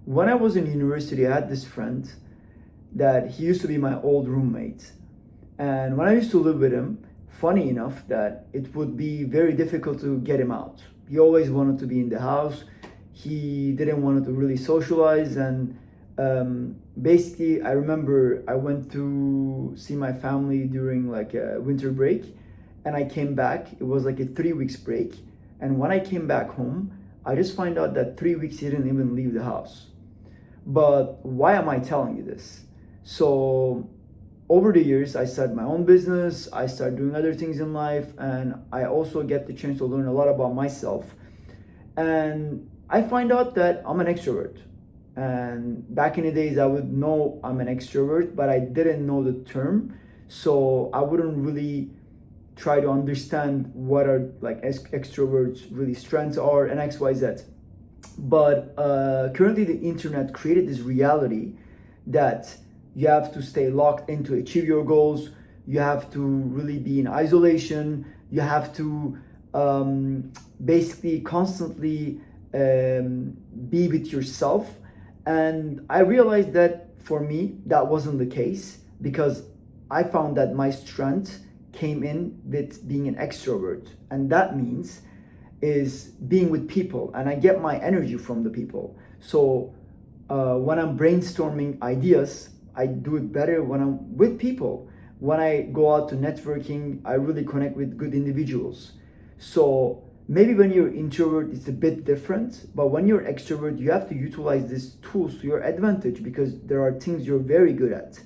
when I was in university, I had this friend that he used to be my old roommate. And when I used to live with him, funny enough that it would be very difficult to get him out. He always wanted to be in the house. He didn't want to really socialize. And basically, I remember I went to see my family during like a winter break, and I came back. It was like a 3 weeks break. And when I came back home, I just find out that 3 weeks he didn't even leave the house. But why am I telling you this? So over the years, I started my own business, I started doing other things in life, and I also get the chance to learn a lot about myself. And I find out that I'm an extrovert. And back in the days, I would know I'm an extrovert, but I didn't know the term. So I wouldn't really try to understand what are like extroverts really strengths are and XYZ. But currently the internet created this reality that you have to stay locked in to achieve your goals. You have to really be in isolation. You have to basically constantly be with yourself. And I realized that for me, that wasn't the case, because I found that my strength came in with being an extrovert. And that means is being with people, and I get my energy from the people. So when I'm brainstorming ideas, I do it better when I'm with people. When I go out to networking, I really connect with good individuals. So maybe when you're introvert, it's a bit different, but when you're extrovert, you have to utilize these tools to your advantage, because there are things you're very good at.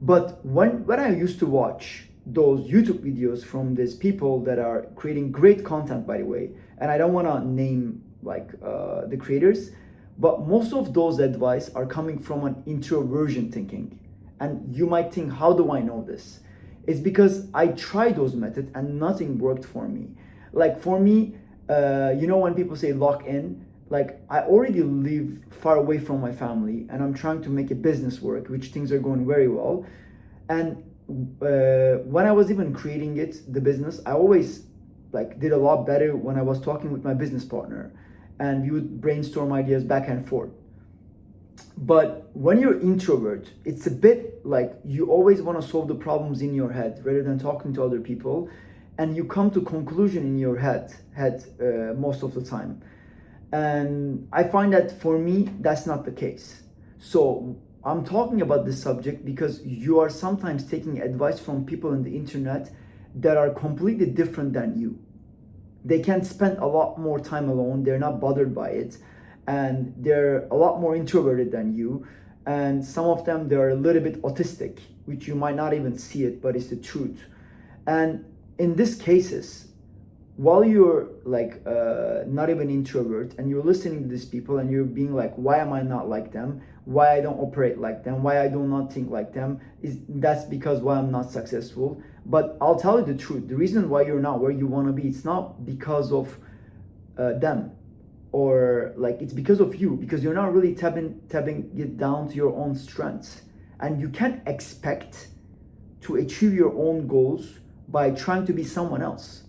But when I used to watch those YouTube videos from these people that are creating great content, by the way, and I don't want to name like the creators, but most of those advice are coming from an introversion thinking. And you might think, how do I know this? It's because I tried those methods and nothing worked for me. Like for me, when people say lock in, like I already live far away from my family and I'm trying to make a business work, which things are going very well. And when I was even creating the business, I always like did a lot better when I was talking with my business partner, and we would brainstorm ideas back and forth. But when you're introvert, it's a bit like you always want to solve the problems in your head rather than talking to other people, and you come to conclusion in your head most of the time. And I find that for me, that's not the case. So I'm talking about this subject because you are sometimes taking advice from people on the internet that are completely different than you. They can spend a lot more time alone, they're not bothered by it, and they're a lot more introverted than you. And some of them, they're a little bit autistic, which you might not even see it, but it's the truth. And in these cases, while you're like not even introvert and you're listening to these people and you're being like, why am I not like them? Why I don't operate like them? Why I do not think like them? That's because why I'm not successful. But I'll tell you the truth. The reason why you're not where you want to be, it's not because of them, or like it's because of you, because you're not really tapping it down to your own strengths. And you can't expect to achieve your own goals by trying to be someone else.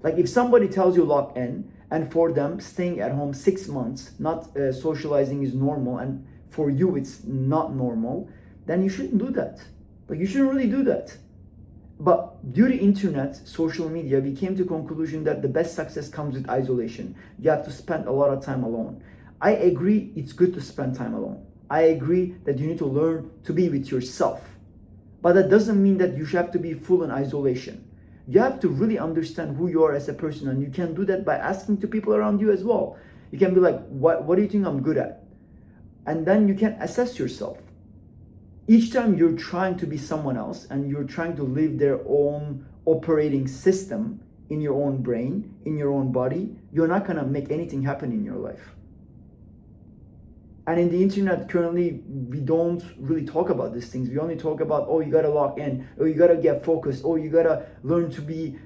Like if somebody tells you lock in, and for them staying at home 6 months, not socializing is normal, and for you it's not normal, then you shouldn't do that. Like you shouldn't really do that. But due to internet, social media, we came to conclusion that the best success comes with isolation. You have to spend a lot of time alone. I agree, it's good to spend time alone. I agree that you need to learn to be with yourself. But that doesn't mean that you should have to be full in isolation. You have to really understand who you are as a person, and you can do that by asking to people around you as well. You can be like, what do you think I'm good at? And then you can assess yourself. Each time you're trying to be someone else and you're trying to live their own operating system in your own brain, in your own body, you're not gonna make anything happen in your life. And in the internet currently, we don't really talk about these things. We only talk about, oh, you gotta lock in, or you gotta get focused, or you gotta learn to be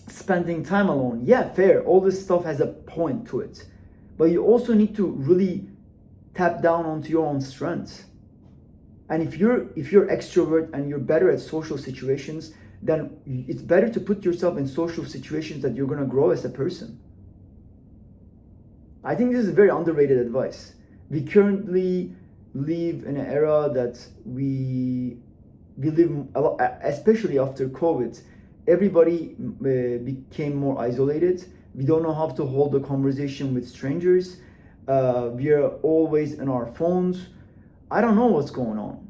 spending time alone. Yeah, fair. All this stuff has a point to it. But you also need to really tap down onto your own strengths. And if you're extrovert and you're better at social situations, then it's better to put yourself in social situations that you're gonna grow as a person. I think this is very underrated advice. We currently live in an era that we live a lot, especially after COVID. Everybody became more isolated. We don't know how to hold a conversation with strangers. We are always in our phones. I don't know what's going on.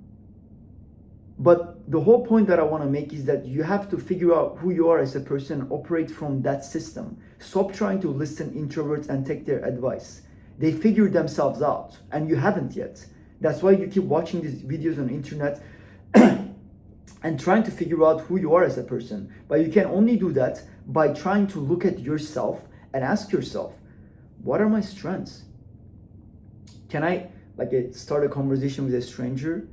But the whole point that I want to make is that you have to figure out who you are as a person, operate from that system. Stop trying to listen introverts and take their advice. They figured themselves out and you haven't yet. That's why you keep watching these videos on internet and trying to figure out who you are as a person. But you can only do that by trying to look at yourself and ask yourself, what are my strengths? Can I start a conversation with a stranger?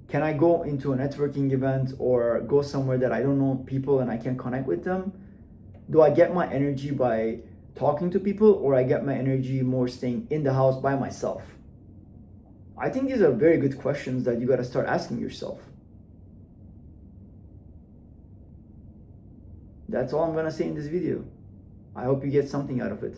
Can I go into a networking event or go somewhere that I don't know people and I can connect with them? Do I get my energy by talking to people, or I get my energy more staying in the house by myself? I think these are very good questions that you got to start asking yourself. That's all I'm going to say in this video. I hope you get something out of it.